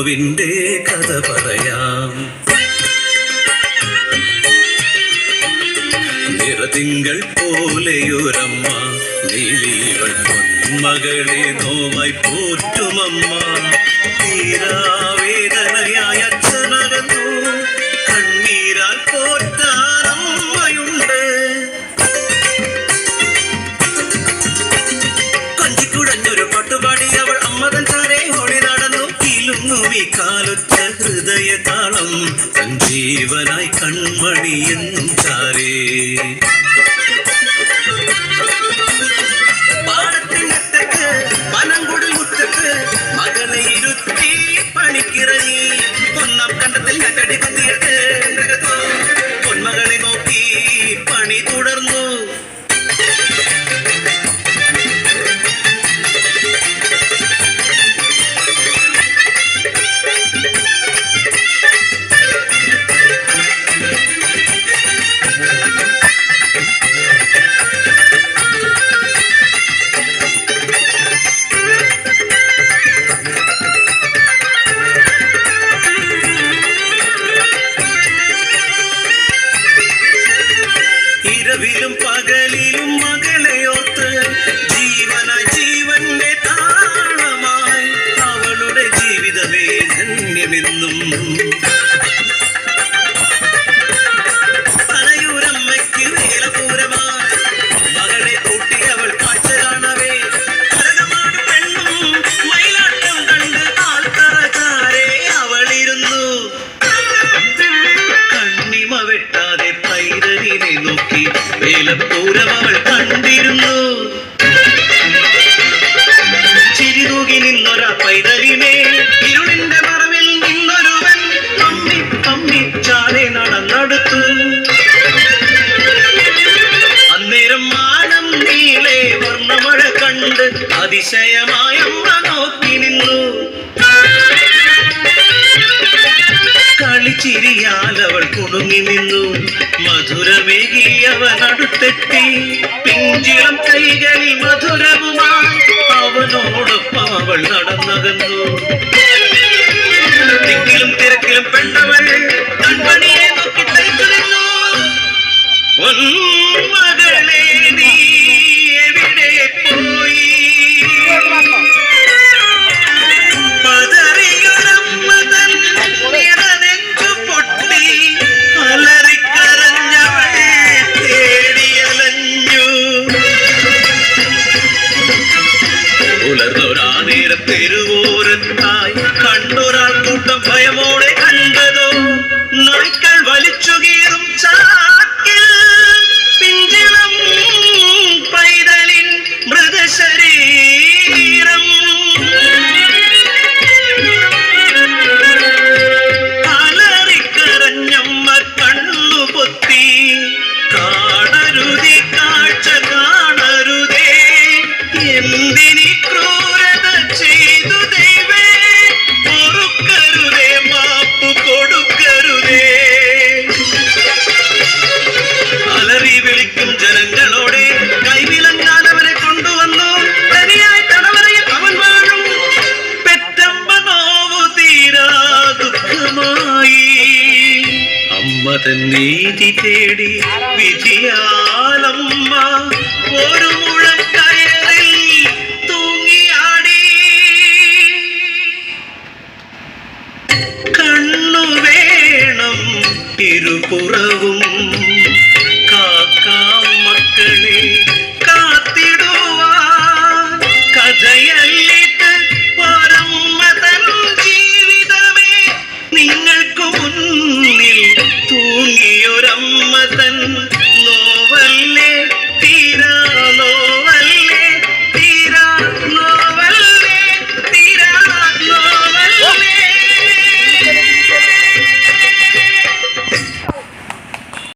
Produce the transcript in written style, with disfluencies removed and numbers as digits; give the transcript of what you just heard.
നോവിൻ്റെ കഥ പറയാം. നിറതിങ്കൾ പോലെയൊരമ്മ നീലിവൾ പൊന്മകളെ നോവായി പോറ്റുമമ്മ. തീരാവേദനയായ അച്ഛനകന്നു കണ്ണീരാൽ പോറ്റാനമ്മയുണ്ട്. കൊഞ്ചിക്കുഴഞ്ഞൊരു പാട്ടുപാടി അവൾ അമ്മതൻ ചാരെ ഓടി നടന്നു. കിലുങ്ങു ഈ കാലൊച്ച ഹൃദയ താളം സഞ്ജീവനായി കൺമണി എന്നും ചാരേ. പാടത്തിനറ്റത്ത് പനങ്കുടി മുറ്റത്ത് മകളെ ഇരുത്തി പണിക്കിറങ്ങി. ഒന്നാം കണ്ടത്തിൽ ഞകടി കുത്തിയിട്ട് പൊന്മകളെ നോക്കി പണി തുടർന്നു. ഇരവിലും പകലിലും മകളെയോർത്ത് ജീവനായി ജീവന്റെ താളമായി അവളുടെ ജീവിതമേ ധന്യമെന്നും. പനയൂരമ്മയ്ക്ക് വേലപൂരമായി മകളെ കൂട്ടി അവൾ കാഴ്ച കാണവേ. ഭരതമാട് പെണ്ണും മയിലാട്ടം കണ്ട് ആൾക്കാരെ അവളിരുന്നു. കണ്ണിമ വെട്ടാതെ പൈതലിനെ നോക്കി വേലപ്പൂരം അവൾ കണ്ടിരുന്നു. ചിരിതൂകി നിന്നൊരാ പൈതലിനെ ഇരുളിന്റെ മറവിൽ നിന്നൊരുവൻ അമ്മി അമ്മി ചാലെ നടന്നടുത്തു. അന്നേരം മാനം നീളെ വർണ്ണമഴ കണ്ട് അതിശയമായ അമ്മ നോക്കി നിന്നു. കളിച്ചിരിയാൽ അവൾ കുണുങ്ങി നിന്നു. മധുരമേകി അവൻ അടുത്തെത്തി. പിഞ്ചിളം കൈകളിൽ മധുരവുമായി അവനോടൊപ്പം അവൾ നടന്നകന്നു. തിക്കിലും തിരക്കിലും പെണ്ണവൾ കൺമണിയെ നോക്കി തരിച്ചു നിന്നു. മകളെ നീ എവിടെ പോയി? തെരുവോരത്തായി കണ്ടൊരാൾ കൂട്ടം ഭയമോടെ കണ്ടതോ നായ്ക്കൾ വലിച്ചു കീറും ചാക്കിൽ പിഞ്ചിളം പൈതലിൻ മൃതശരീരം. അലറിക്കരഞ്ഞമ്മ കണ്ണു പൊത്തി. കാണരുതേ കാഴ്ച കാണരുതേ, എന്തിനി ക്രൂരത ചെയ്തു ദൈവേ, പൊറുക്കരുതേ മാപ്പു കൊടുക്കരുതേ. അലറി വിളിക്കും ജനങ്ങളോടെ കൈവിലങ്ങാൻ അവരെ കൊണ്ടുവന്നു. തനിയായി തടവറയിൽ അവൻ വാഴും. പെറ്റമ്മ നോവു തീരാ ദുഃഖമായി. അമ്മ തൻ നീതി തേടി വിധിയാലമ്മ ഒരു മുഴം കയറിൽ തൂങ്ങിയാടി. കണ്ണു വേണം ഇരുപുറവും